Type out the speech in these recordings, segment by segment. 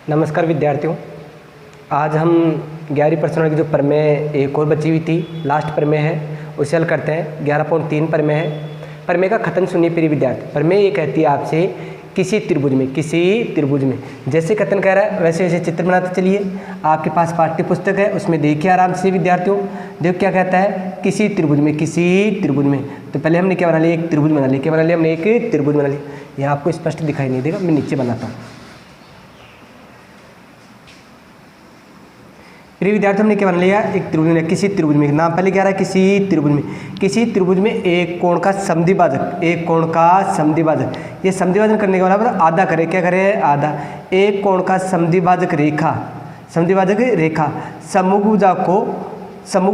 नमस्कार विद्यार्थियों, आज हम 11वीं प्रश्नों की जो प्रमेय एक और बची हुई थी, लास्ट प्रमेय है, उसे हल करते हैं। 11.3 प्रमेय है। प्रमेय का कथन सुनिए प्रिय विद्यार्थी। प्रमेय ये कहती है आपसे किसी त्रिभुज में जैसे कथन कह रहा है वैसे वैसे चित्र बनाते चलिए। आपके पास पाठ्य पुस्तक है, उसमें देखिए आराम से विद्यार्थियों। देखो क्या कहता है, किसी त्रिभुज में। तो पहले हमने क्या बना लिया, एक त्रिभुज बना लिया। क्या बना लिया हमने, एक त्रिभुज बना लिया। यहाँ आपको स्पष्ट दिखाई नहीं देगा, मैं नीचे बनाता हूँ। प्रिय विद्यार्थी, हमने क्या बना लिया, एक त्रिभुज में, किसी त्रिभुज में। नाम पहले क्या रहा है, किसी त्रिभुज में एक कोण का समद्विभाजक, ये समद्विभाजन करने के बाद आधा करें, क्या करें, आधा। एक कोण का समद्विभाजक रेखा सम्मुख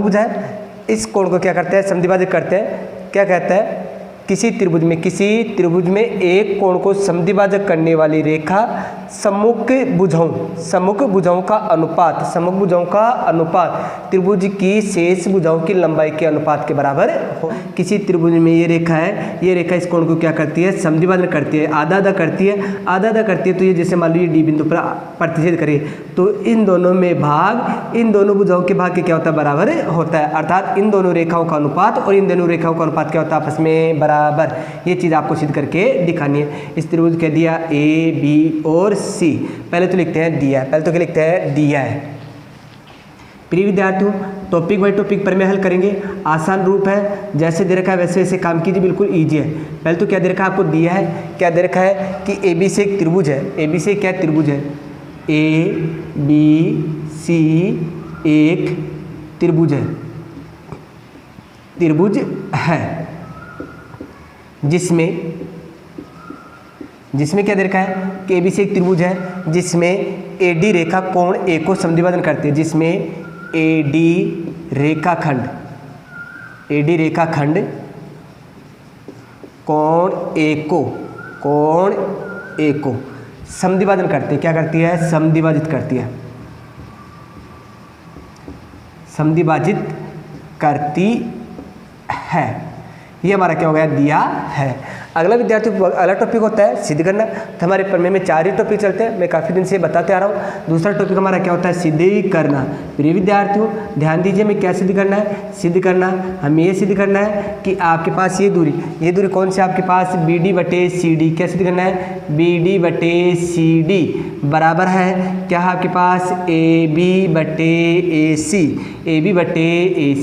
भुजा है, इस कोण को क्या करते हैं, समद्विभाजक करते हैं। क्या कहता है, किसी त्रिभुज में एक कोण को समद्विभाजक करने वाली रेखा सम्मुख भुजाओं का अनुपात त्रिभुज की शेष भुजाओं की लंबाई के अनुपात के बराबर हो। किसी त्रिभुज में ये रेखा इस कोण को क्या करती है, समद्विभाजन करती है, आधा करती है। तो ये जैसे मान लीजिए डी बिंदु पर प्रतिच्छेद करिए, तो इन दोनों भुजाओं के भाग के क्या होता है, बराबर होता है। अर्थात इन दोनों रेखाओं का अनुपात और इन दोनों रेखाओं का अनुपात क्या होता है, आपस में बराबर। ये चीज़ आपको सिद्ध करके दिखानी है। इस त्रिभुज कह दिया ए, बी और सी। पहले तो लिखते हैं दिया है। प्रिय विद्यार्थियों, टॉपिक बाय टॉपिक पर मैं हल करेंगे। आसान रूप है, जैसे दे रखा है वैसे वैसे काम कीजिए, बिल्कुल ईजी है। पहले तो क्या दे रखा है, आपको दिया है, क्या दे रखा है कि ए बी से एक त्रिभुज है। ए बी से क्या त्रिभुज है, ए बी सी एक त्रिभुज है, जिसमें क्या दे रखा है कि ए बी सी एक त्रिभुज है जिसमें ए डी रेखा कोण ए को समद्विभाजन करती है, जिसमें ए डी रेखाखंड कोण ए को समद्विभाजन करती है। क्या करती है, समद्विभाजित करती है। ये हमारा क्या हो गया, दिया है। अगला विद्यार्थी अगला टॉपिक होता है सिद्ध करना। तो हमारे प्रमेय में 4 ही टॉपिक चलते हैं, मैं काफ़ी दिन से बताते आ रहा हूँ। दूसरा टॉपिक हमारा क्या होता है, सिद्ध करना। प्रिय विद्यार्थियों ध्यान दीजिए, मैं क्या सिद्ध करना है, हमें ये सिद्ध करना है कि आपके पास ये दूरी कौन सी, आपके पास बी डी बटे सी डी। क्या सिद्ध करना है, बी डी बटे सी डी बराबर है क्या, आपके पास ए बी बटे ए सी।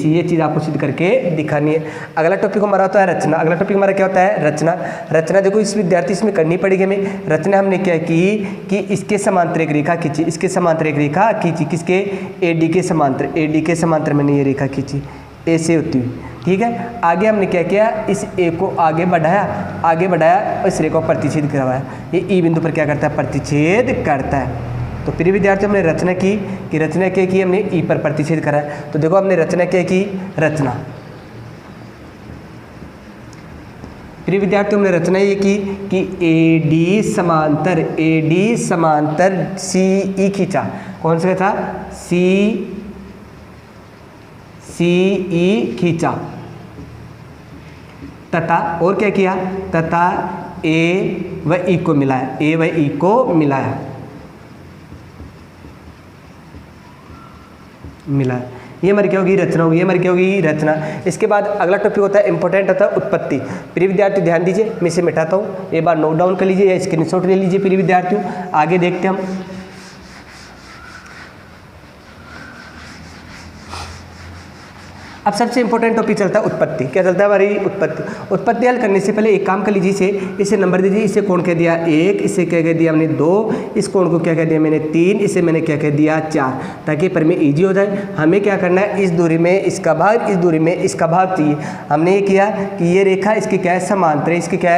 ये चीज़ आपको सिद्ध करके दिखानी है। अगला टॉपिक हमारा होता है रचना। अगला टॉपिक हमारा क्या होता है, रचना। देखो इस विद्यार्थी इसमें करनी पड़ेगी हमें। रचना हमने क्या की कि इसके समांतर एक रेखा खींची, किसके, ए डी के समांतर मैंने ये रेखा खींची, ए से होती हुई। ठीक है, आगे हमने क्या किया, इस ए को आगे बढ़ाया और इस रेखा को प्रतिच्छेद करवाया। ये ई बिंदु पर क्या करता है, प्रतिच्छेद करता है। तो प्रिय विद्यार्थियों हमने रचना की हमने ई पर प्रतिच्छेद करा है। तो देखो हमने रचना क्या की, प्रिय विद्यार्थियों हमने रचना ये की कि ए डी समांतर सी ई खींचा। कौन सा था, सी ई खींचा, तथा और क्या किया, तथा ए व ई को मिलाया। ये हमारी क्या होगी, रचना। इसके बाद अगला टॉपिक होता है इंपॉर्टेंट, होता है उत्पत्ति। प्रिय विद्यार्थी ध्यान दीजिए, मैं इसे मिटाता हूँ, एक बार नोट डाउन कर लीजिए या स्क्रीनशॉट ले लीजिए। प्रिय विद्यार्थियों आगे देखते हम। अब सबसे इंपॉर्टेंट टॉपिक चलता है उत्पत्ति। क्या चलता है हमारी, उत्पत्ति हल करने से पहले एक काम कर लीजिए, इसे नंबर दीजिए। इसे कोण कह दिया 1, इसे क्या कह दिया हमने 2, इस कोण को क्या कह दिया मैंने 3, इसे मैंने क्या कह दिया 4, ताकि प्रमेय इजी हो जाए। हमें क्या करना है, इस दूरी में इसका भाग, इस दूरी में इसका भाग चाहिए। हमने ये किया कि ये रेखा इसकी क्या है,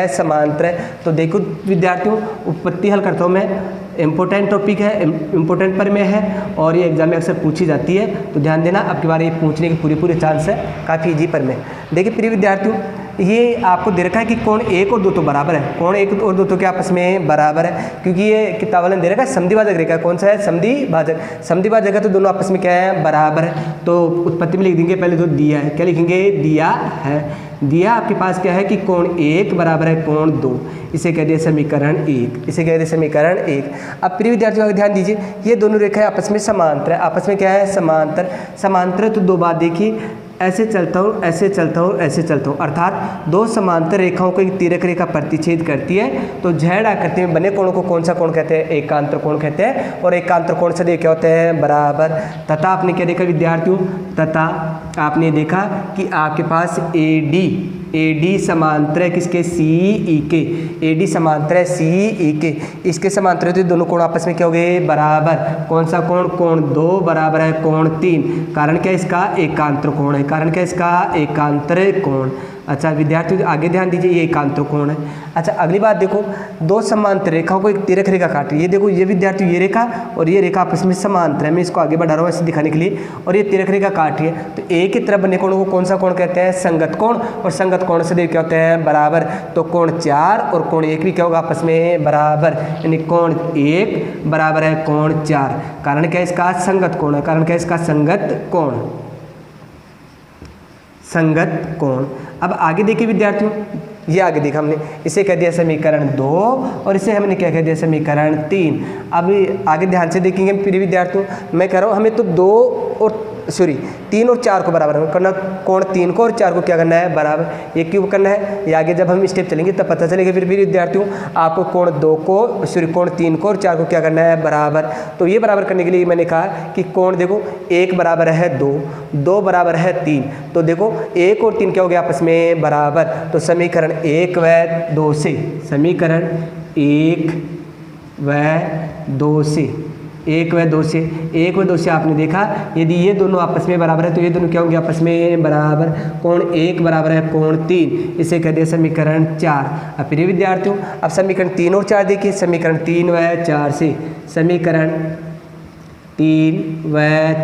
समांतर है, तो देखो विद्यार्थियों उत्पत्ति हल करता हूँ मैं। इम्पोर्टेंट टॉपिक है, इम्पोर्टेंट प्रमेय है और ये एग्जाम में अक्सर पूछी जाती है, तो ध्यान देना, आपके बारे में पूछने के पूरे चांस है। काफ़ी इजी प्रमेय। देखिए प्रिय विद्यार्थियों, ये आपको दे रखा है कि कोण 1 और 2 तो बराबर है, कोण 1 और 2 तो क्या आपस में बराबर है, क्योंकि ये किताब वाले ने दे रखा है समद्विभाजक रेखा। कौन सा है? समद्विभाजक। समद्विभाजक है तो दोनों आपस में क्या है? बराबर है। तो उत्पत्ति में लिख देंगे पहले तो दिया है, क्या लिखेंगे? दिया है। दिया आपके पास क्या है कि कोण 1 बराबर है कोण 2, इसे कह दिया समीकरण 1, इसे कह दिया समीकरण 1। अब प्रिय विद्यार्थियों का ध्यान दीजिए, ये दोनों रेखाएं आपस में समांतर है, आपस में क्या है? समांतर। समांतर है तो दो बात देखिए, ऐसे चलता हूँ, ऐसे चलता हूँ, ऐसे चलता हूँ, अर्थात दो समांतर रेखाओं को एक तिर्यक रेखा प्रतिच्छेद करती है। तो झैड़ आकृति में बने कोणों को कौन सा कोण कहते हैं? एकांतर कोण कहते हैं। और एकांतर कोण से क्या होते हैं? बराबर। तथा आपने क्या देखा विद्यार्थियों? तथा आपने देखा कि आपके पास AD समांतर है किसके? CE के। AD समांतर है CE के, इसके समांतर है तो दोनों कोण आपस में क्या हो गए? बराबर। कौन सा कोण? कोण 2 बराबर है कोण 3। कारण क्या? इसका एकांतर कोण है। कारण क्या? इसका एकांतर कोण। अच्छा विद्यार्थियों आगे ध्यान दीजिए, ये एकांतर कोण है। अच्छा अगली बात देखो, दो समांतर रेखाओं को एक तिर्यक रेखा काट रही है। ये देखो ये विद्यार्थियों ये रेखा और ये रेखा आपस में समांतर है। मैं इसको आगे बढ़ा रहा हूँ ऐसे दिखाने के लिए। और ये तिर्यक रेखा काट रही है तो एक ही तरफ बने कोणों को कौन सा कोण कहते हैं? संगत कोण। और संगत कोण से क्या होते हैं? बराबर। तो कोण 4 और कोण 1 भी क्या होगा? आपस में बराबर, यानी कोण 1 बराबर है कोण 4। कारण क्या? इसका संगत कोण है। कारण क्या? इसका संगत कोण, संगत कोण। अब आगे देखिए विद्यार्थियों, ये आगे देखा हमने, इसे कह दिया समीकरण 2 और इसे हमने क्या कह दिया? समीकरण 3। अब आगे ध्यान से देखेंगे प्रिय विद्यार्थियों, मैं कह रहा हूँ हमें तो 3 और 4 को बराबर करना, कोण 3 को और 4 को क्या करना है? बराबर। ये क्यों करना है? ये आगे जब हम स्टेप चलेंगे तब पता चलेगा फिर विद्यार्थियों आपको कोण 2 को कोण 3 को और 4 को क्या करना है? बराबर। तो ये बराबर करने के लिए मैंने कहा कि कोण देखो 1 बराबर है 2, 2 बराबर है 3, तो देखो 1 और 3 क्या हो गया? आपस में बराबर। तो समीकरण 1 व 2 से, समीकरण 1 व 2 से, 1 व 2 से, 1 व 2 से आपने देखा यदि ये दोनों आपस में बराबर है तो ये दोनों क्या होंगे? आपस में बराबर। कोण 1 बराबर है कोण 3, इसे कह दिया समीकरण 4। अब प्रिय विद्यार्थियों अब समीकरण 3 और 4 देखिए, समीकरण 3 व 4 से, समीकरण 3 व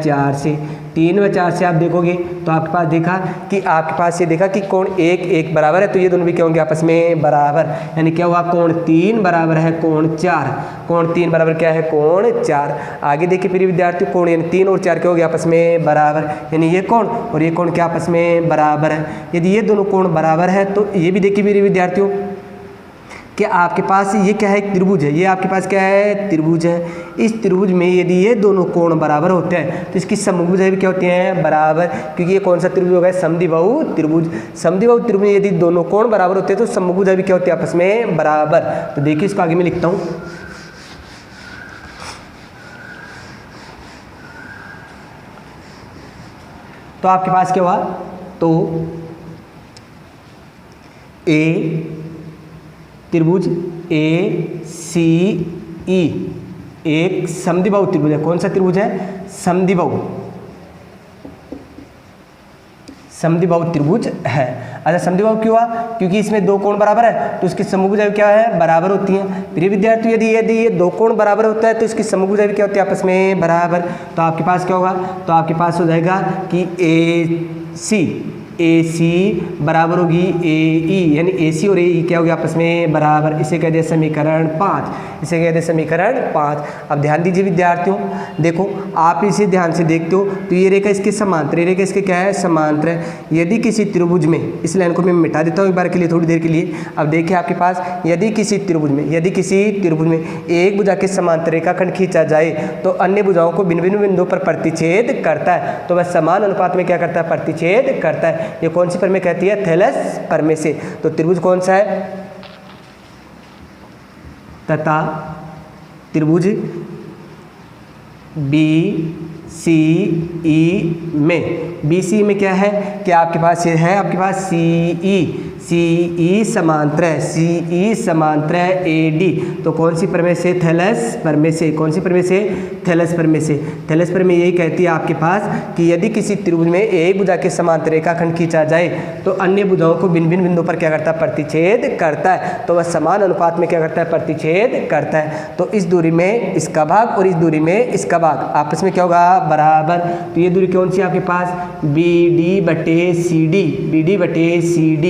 4 से, 3 व 4 से आप देखोगे तो आपके पास देखा कि आपके पास ये देखा कि कोण 1 बराबर है तो ये दोनों भी क्या होंगे? आपस में बराबर। यानी क्या हुआ? कोण 3 बराबर है कोण 4, कोण 3 बराबर क्या है? कोण 4। आगे देखिए प्रिय विद्यार्थियों, कोण यानी 3 और 4 क्या हो गया? आपस में बराबर। यानी ये कोण और ये कोण क्या आपस में बराबर है। यदि ये दोनों कोण बराबर है तो ये भी देखिए प्रिय विद्यार्थियों कि आपके पास ये क्या है? त्रिभुज है। ये आपके पास क्या है? त्रिभुज है। इस त्रिभुज में यदि ये दोनों कोण बराबर होते हैं तो इसकी समभुजाएं भी क्या होती हैं? बराबर। क्योंकि ये कौन सा त्रिभुज होगा? समद्विबाहु त्रिभुज। समद्विबाहु त्रिभुज में यदि दोनों कोण बराबर होते हैं तो समभुजाएं भी क्या होती है? आपस में बराबर। तो देखिए इसको आगे मैं लिखता हूँ, तो आपके पास क्या हुआ? तो ए त्रिभुज ACE एक समद्विबाहु त्रिभुज है। कौन सा त्रिभुज है? समद्विबाहु, समद्विबाहु त्रिभुज है। अच्छा समद्विबाहु क्यों हुआ? क्योंकि इसमें दो कोण बराबर है तो इसकी समभुजाएं क्या है? बराबर होती हैं। प्रिय विद्यार्थी यदि ये दो कोण बराबर होता है तो इसकी समभुजाएं भी क्या होती है? आपस में बराबर। तो आपके पास क्या होगा? तो आपके पास हो जाएगा कि AC बराबर होगी AE, यानी AC और AE क्या हो गया? आपस में बराबर। इसे कह दिया समीकरण 5, इसे कह दिया समीकरण 5। अब ध्यान दीजिए विद्यार्थियों, देखो आप इसे ध्यान से देखते हो तो ये रेखा इसके समांतर, ये रेखा इसके क्या है? समांतर है। यदि किसी त्रिभुज में, इस लाइन को मैं मिटा देता हूँ एक बार के लिए, थोड़ी देर के लिए। अब देखिए आपके पास यदि किसी त्रिभुज में एक भुजा के समांतर रेखाखंड खींचा जाए तो अन्य भुजाओं को भिन्न भिन्न बिंदुओं पर प्रतिच्छेद करता है। तो वह समान अनुपात में क्या करता है? प्रतिच्छेद करता है। ये कौन सी प्रमेय कहती है? थेलेस प्रमेय से। तो त्रिभुज कौन सा है? तथा त्रिभुज BCE में क्या है कि आपके पास ये है, आपके पास CE समांतर है, CE समांतर है AD। तो कौन सी प्रमेय से? थेलेस प्रमेय से। कौन सी प्रमेय से? थेलेस प्रमेय से। थेलेस प्रमेय यही कहती है आपके पास कि यदि किसी त्रिभुज में एक भुजा के समांतर रेखाखंड खींचा जाए तो अन्य भुजाओं को भिन्न भिन्न बिंदुओं पर क्या करता है? प्रतिच्छेद करता है। तो वह समान अनुपात में क्या करता है? प्रतिच्छेद करता है। तो इस दूरी में इसका भाग और इस दूरी में इसका भाग आपस में क्या होगा? बराबर। तो ये दूरी कौन सी आपके पास? BD/CD, BD/CD।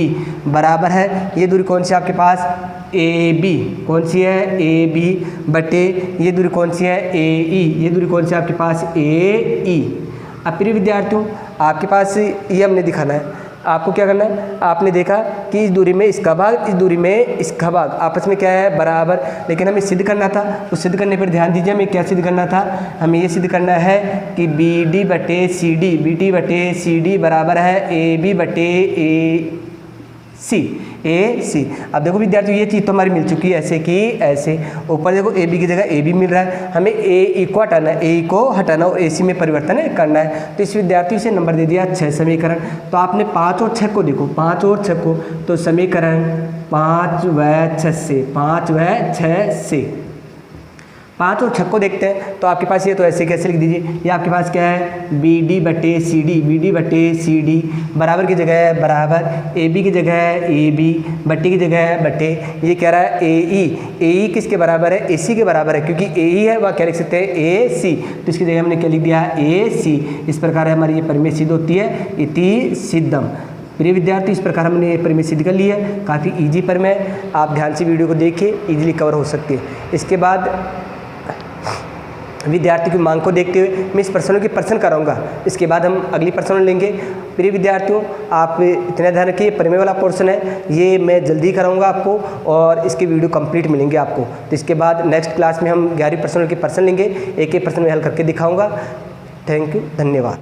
बराबर है, ये दूरी कौन सी है आपके पास, ए बी, कौन सी है, ए बी बटे ये दूरी कौन सी है, ए ई, ये दूरी कौन सी है आपके पास, ए ई। अब प्रिय विद्यार्थियों आपके पास ये हमने दिखाना है, आपको क्या करना है, आपने देखा कि इस दूरी में इसका भाग, इस दूरी में इसका भाग आपस में क्या है, बराबर, लेकिन हमें सिद्ध करना था, तो सिद्ध करने पर ध्यान दीजिए, हमें क्या सिद्ध करना था, हमें ये सिद्ध करना है कि बी डी बटे सी डी, बी डी बटे सी डी बराबर है ए बी बटे ए सी, ए सी। अब देखो विद्यार्थियों ये चीज़ तो हमारी मिल चुकी है ऐसे कि ऐसे, ऊपर देखो ए बी की जगह ए बी मिल रहा है, हमें ए ई को हटाना है, ए को हटाना और ए सी में परिवर्तन करना है। तो इस विद्यार्थी से नंबर दे दिया 6 समीकरण। तो आपने 5 और 6 को देखो, 5 और 6 को, तो समीकरण 5 व 6 से, 5 व 6 से, 5 और 6 को देखते हैं। तो आपके पास ये तो ऐसे कैसे लिख दीजिए, ये आपके पास क्या है, बी डी बटे सी डी, बी डी बटे सी डी बराबर की जगह है बराबर, ए बी की जगह है ए बी, बट्टी की जगह है बटे, ये कह रहा है ए ई किसके बराबर है, ए सी के बराबर है, क्योंकि ए ई है वह क्या लिख सकते हैं, ए सी, तो इसकी जगह हमने क्या लिख दिया, ए सी। इस प्रकार हमारी ये परिमेय सिद्ध होती है, इति सिद्धम। प्रिय विद्यार्थी इस प्रकार हमने ये परिमेय सिद्ध कर ली है, काफ़ी ईजी परिमेय, आप ध्यान से वीडियो को देखिए, ईजिली कवर हो सकती है। इसके बाद विद्यार्थी की मांग को देखते हुए मैं इस प्रश्नों की प्रश्न कराऊंगा, इसके बाद हम अगली प्रश्न लेंगे। प्रिय विद्यार्थियों आप इतना ध्यान रखिए, परिमेय वाला पोर्शन है ये मैं जल्दी कराऊंगा आपको, और इसके वीडियो कंप्लीट मिलेंगे आपको। तो इसके बाद नेक्स्ट क्लास में हम 11वीं प्रश्नों के प्रश्न लेंगे, एक एक प्रश्न में हल करके दिखाऊंगा। थैंक यू, धन्यवाद।